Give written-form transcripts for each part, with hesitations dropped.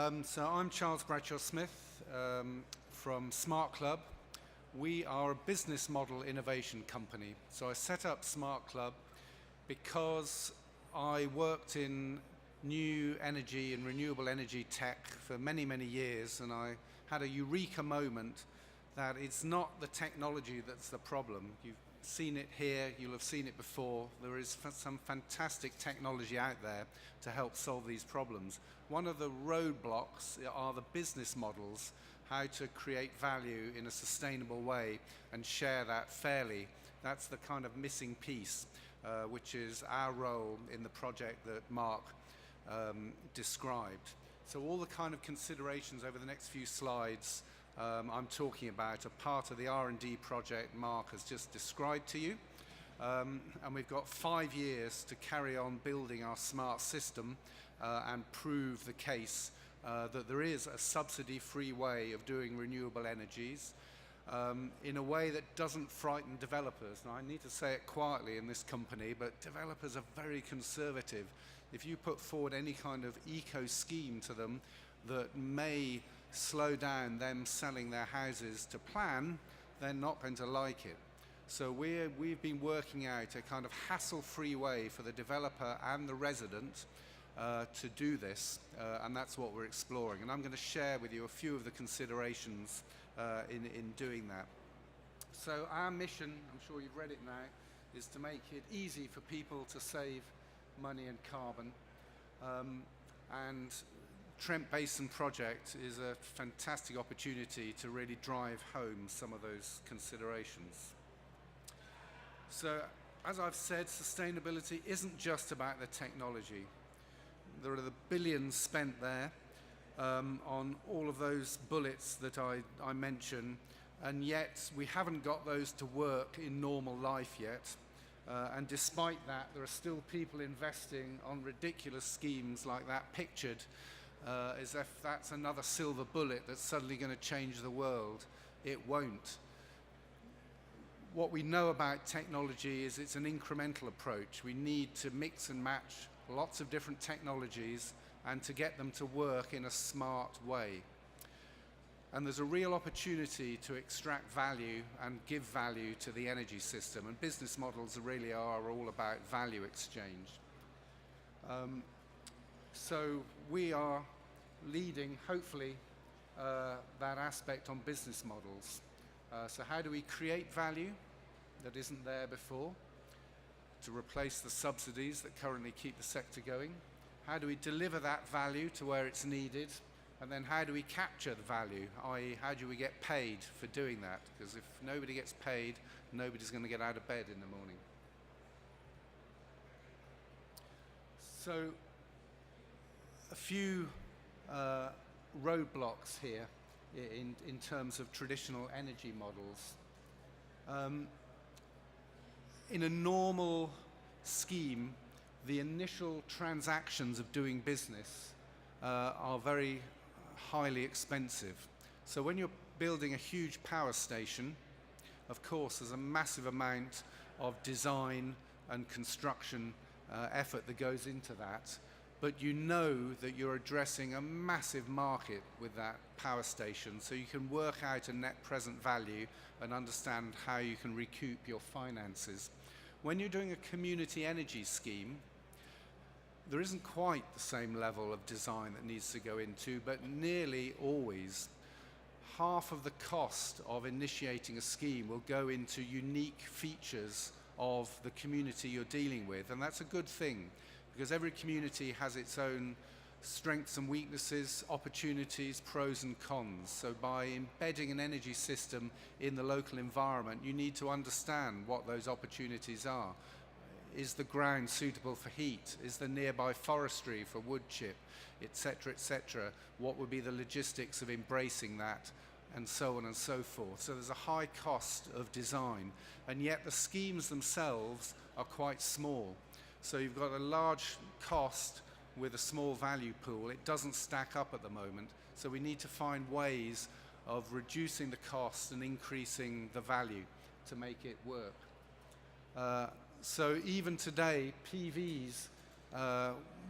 So I'm Charles Bradshaw Smith from Smart Club. We are a business model innovation company. So I set up Smart Club because I worked in new energy and renewable energy tech for many, many years, and I had a eureka moment that it's not the technology that's the problem. You've seen it here, you'll have seen it before. There is some fantastic technology out there to help solve these problems. One of the roadblocks are the business models, how to create value in a sustainable way and share that fairly. That's the kind of missing piece, which is our role in the project that Mark described. So all the kind of considerations over the next few slides I'm talking about are part of the R&D project Mark has just described to you. And we've got 5 years to carry on building our smart system and prove the case that there is a subsidy-free way of doing renewable energies in a way that doesn't frighten developers. Now, I need to say it quietly in this company, but developers are very conservative. If you put forward any kind of eco scheme to them that may slow down them selling their houses to plan, they're not going to like it. So we've been working out a kind of hassle-free way for the developer and the resident to do this, and that's what we're exploring. And I'm going to share with you a few of the considerations in doing that. So our mission, I'm sure you've read it now, is to make it easy for people to save money and carbon. And Trent Basin project is a fantastic opportunity to really drive home some of those considerations. So, as I've said, sustainability isn't just about the technology. There are the billions spent there on all of those bullets that I mentioned, and yet we haven't got those to work in normal life yet. And despite that, there are still people investing on ridiculous schemes like that pictured as if that's another silver bullet that's suddenly going to change the world. It won't. What we know about technology is it's an incremental approach. We need to mix and match lots of different technologies and to get them to work in a smart way. And there's a real opportunity to extract value and give value to the energy system, and business models really are all about value exchange. So we are leading, hopefully, that aspect on business models. So how do we create value that isn't there before to replace the subsidies that currently keep the sector going? How do we deliver that value to where it's needed? And then how do we capture the value, i.e. how do we get paid for doing that? Because if nobody gets paid, nobody's going to get out of bed in the morning. So a few roadblocks here in terms of traditional energy models. In a normal scheme, the initial transactions of doing business are very highly expensive. So when you're building a huge power station, of course, there's a massive amount of design and construction effort that goes into that. But you know that you're addressing a massive market with that power station, so you can work out a net present value and understand how you can recoup your finances. When you're doing a community energy scheme, there isn't quite the same level of design that needs to go into, but nearly always half of the cost of initiating a scheme will go into unique features of the community you're dealing with, and that's a good thing, because every community has its own strengths and weaknesses, opportunities, pros and cons. So by embedding an energy system in the local environment, you need to understand what those opportunities are. Is the ground suitable for heat? Is there nearby forestry for wood chip, etc., etc.? What would be the logistics of embracing that, and so on and so forth. So there's a high cost of design, and yet the schemes themselves are quite small. So you've got a large cost with a small value pool. It doesn't stack up at the moment, so we need to find ways of reducing the cost and increasing the value to make it work. So even today, PVs,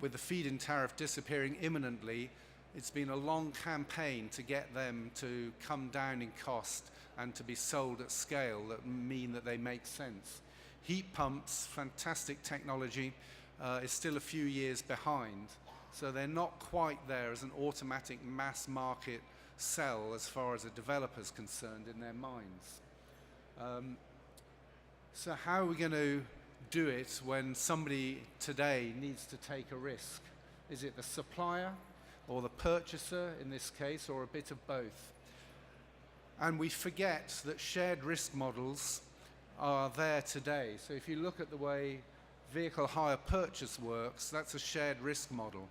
with the feed-in tariff disappearing imminently, It's been a long campaign to get them to come down in cost and to be sold at scale that mean that they make sense. Heat pumps, fantastic technology, is still a few years behind. So they're not quite there as an automatic mass market sell as far as a developer's concerned in their minds. So how are we going to do it when somebody today needs to take a risk? Is it the supplier or the purchaser in this case, or a bit of both? And we forget that shared risk models are there today. So if you look at the way vehicle hire purchase works, that's a shared risk model.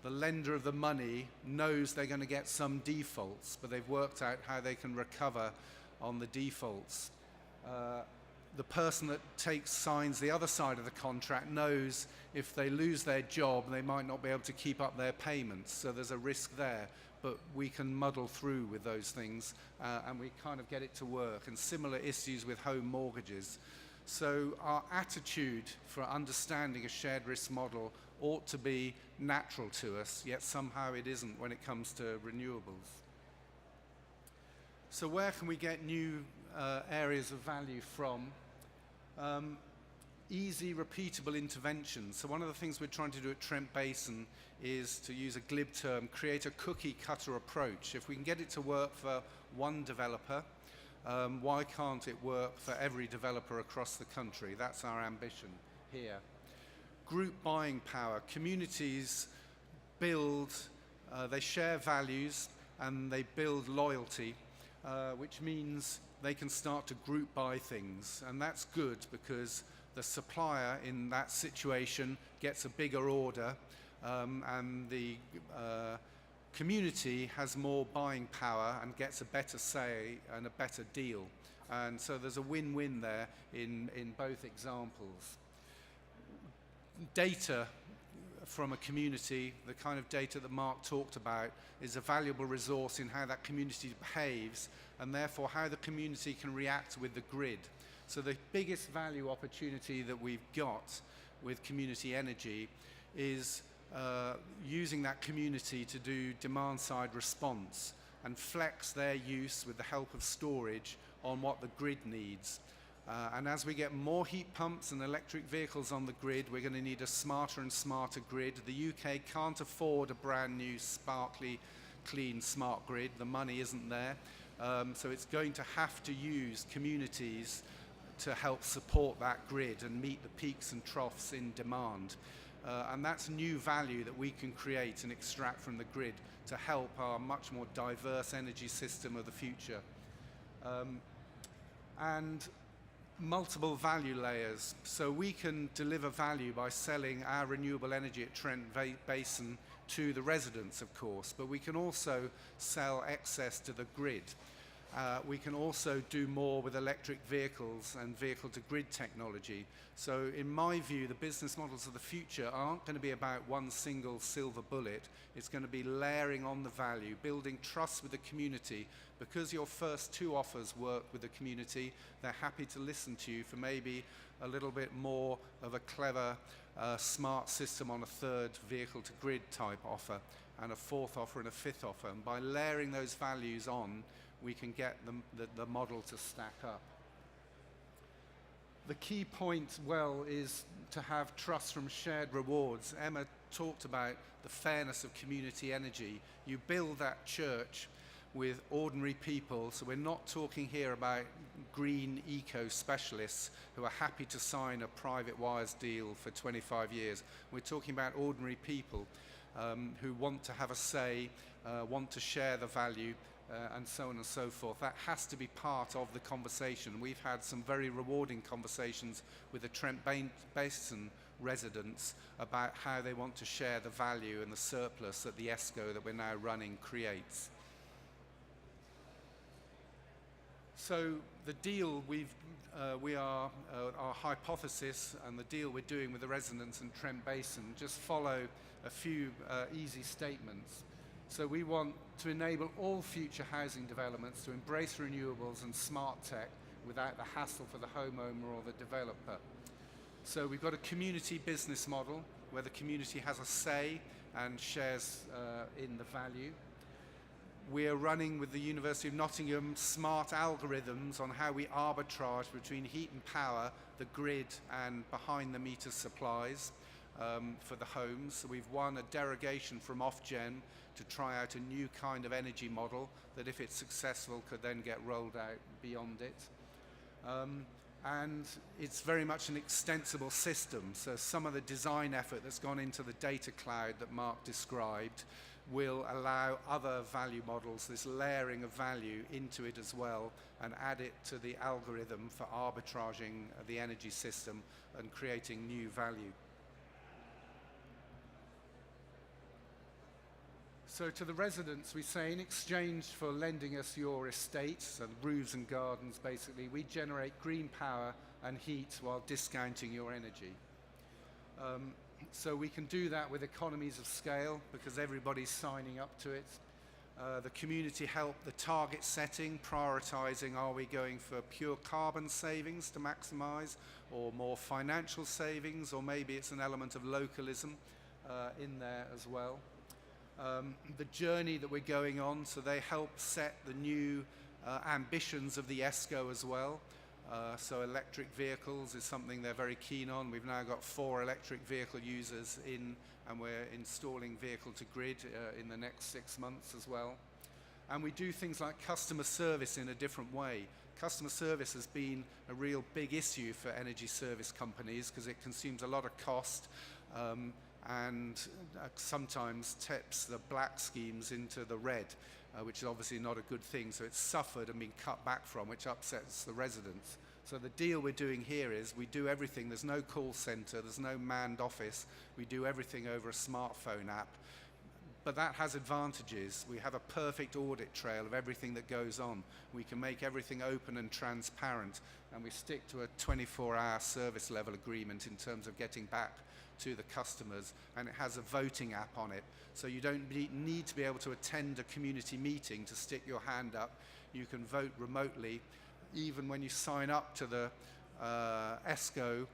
The lender of the money knows they're going to get some defaults, but they've worked out how they can recover on the defaults. The person that signs the other side of the contract knows if they lose their job, they might not be able to keep up their payments. So there's a risk there, but we can muddle through with those things, and we kind of get it to work. And similar issues with home mortgages. So our attitude for understanding a shared risk model ought to be natural to us, yet somehow it isn't when it comes to renewables. So where can we get new areas of value from? Easy, repeatable interventions. So one of the things we're trying to do at Trent Basin is, to use a glib term, create a cookie cutter approach. If we can get it to work for one developer, why can't it work for every developer across the country? That's our ambition here. Group buying power. Communities build, they share values and they build loyalty, which means they can start to group buy things. And that's good because the supplier in that situation gets a bigger order, and the community has more buying power and gets a better say and a better deal. And so there's a win-win there in both examples. Data from a community, the kind of data that Mark talked about, is a valuable resource in how that community behaves, and therefore how the community can react with the grid. So the biggest value opportunity that we've got with community energy is using that community to do demand-side response and flex their use with the help of storage on what the grid needs. And as we get more heat pumps and electric vehicles on the grid, we're going to need a smarter and smarter grid. The UK can't afford a brand new, sparkly, clean, smart grid. The money isn't there. So it's going to have to use communities to help support that grid and meet the peaks and troughs in demand. And that's new value that we can create and extract from the grid to help our much more diverse energy system of the future. And multiple value layers. So we can deliver value by selling our renewable energy at Trent Basin to the residents, of course, but we can also sell excess to the grid. We can also do more with electric vehicles and vehicle-to-grid technology. So in my view, the business models of the future aren't going to be about one single silver bullet. It's going to be layering on the value, building trust with the community. Because your first two offers work with the community, they're happy to listen to you for maybe a little bit more of a clever, smart system on a third vehicle-to-grid type offer, and a fourth offer and a fifth offer. And by layering those values on, we can get the model to stack up. The key point, well, is to have trust from shared rewards. Emma talked about the fairness of community energy. You build that church with ordinary people, so we're not talking here about green eco specialists who are happy to sign a private wires deal for 25 years. We're talking about ordinary people who want to have a say, want to share the value, and so on and so forth. That has to be part of the conversation. We've had some very rewarding conversations with the Trent Basin residents about how they want to share the value and the surplus that the ESCO that we're now running creates. So the deal our hypothesis and the deal we're doing with the residents in Trent Basin just follow a few easy statements. So we want to enable all future housing developments to embrace renewables and smart tech without the hassle for the homeowner or the developer. So we've got a community business model where the community has a say and shares in the value. We're running with the University of Nottingham smart algorithms on how we arbitrage between heat and power, the grid and behind the meter supplies for the homes. So we've won a derogation from Ofgem to try out a new kind of energy model that, if it's successful, could then get rolled out beyond it. And it's very much an extensible system. So some of the design effort that's gone into the data cloud that Mark described will allow other value models, this layering of value into it as well, and add it to the algorithm for arbitraging the energy system and creating new value. So to the residents, we say, in exchange for lending us your estates, so the roofs and gardens basically, we generate green power and heat while discounting your energy. So we can do that with economies of scale because everybody's signing up to it. The community help the target setting, prioritizing, are we going for pure carbon savings to maximize, or more financial savings, or maybe it's an element of localism in there as well. The journey that we're going on, so they help set the new ambitions of the ESCO as well. So electric vehicles is something they're very keen on. We've now got 4 electric vehicle users in, and we're installing vehicle to grid in the next 6 months as well. And we do things like customer service in a different way. Customer service has been a real big issue for energy service companies because it consumes a lot of cost and sometimes tips the black schemes into the red, which is obviously not a good thing. So it's suffered and been cut back from, which upsets the residents. So the deal we're doing here is we do everything. There's no call center, there's no manned office. We do everything over a smartphone app. But that has advantages. We have a perfect audit trail of everything that goes on. We can make everything open and transparent, and we stick to a 24-hour service level agreement in terms of getting back to the customers, and it has a voting app on it. So you don't need to be able to attend a community meeting to stick your hand up. You can vote remotely. Even when you sign up to the ESCO,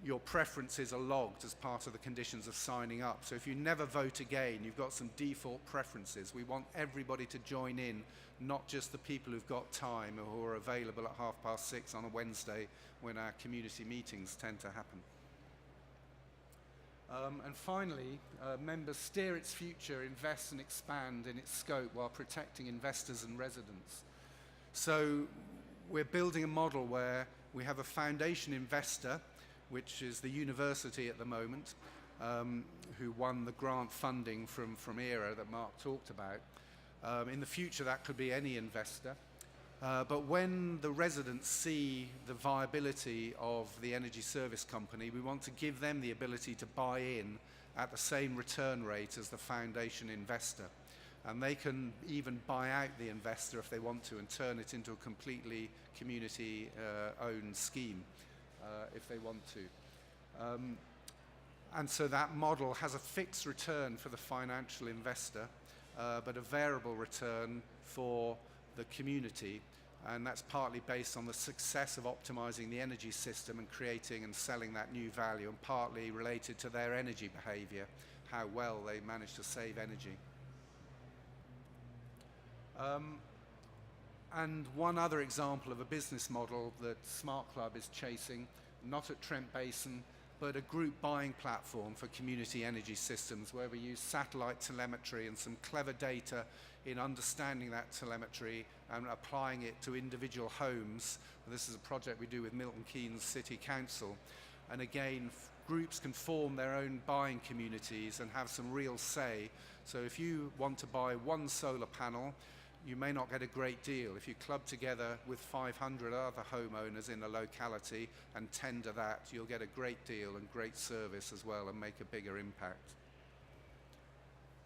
your preferences are logged as part of the conditions of signing up. So if you never vote again, you've got some default preferences. We want everybody to join in, not just the people who've got time or who are available at 6:30 on a Wednesday when our community meetings tend to happen. And finally, members steer its future, invest and expand in its scope while protecting investors and residents. So we're building a model where we have a foundation investor, which is the university at the moment, who won the grant funding from ERA that Mark talked about. In the future, that could be any investor. But when the residents see the viability of the energy service company, we want to give them the ability to buy in at the same return rate as the foundation investor. And they can even buy out the investor if they want to and turn it into a completely community-owned scheme if they want to. And so that model has a fixed return for the financial investor, but a variable return for the community, and that's partly based on the success of optimizing the energy system and creating and selling that new value, and partly related to their energy behavior, how well they manage to save energy. And one other example of a business model that Smart Club is chasing, not at Trent Basin, but a group buying platform for community energy systems where we use satellite telemetry and some clever data in understanding that telemetry and applying it to individual homes. This is a project we do with Milton Keynes City Council. And again, groups can form their own buying communities and have some real say. So if you want to buy one solar panel, you may not get a great deal. If you club together with 500 other homeowners in a locality and tender that, you'll get a great deal and great service as well and make a bigger impact.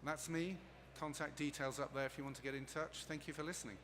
And that's me. Contact details up there if you want to get in touch. Thank you for listening.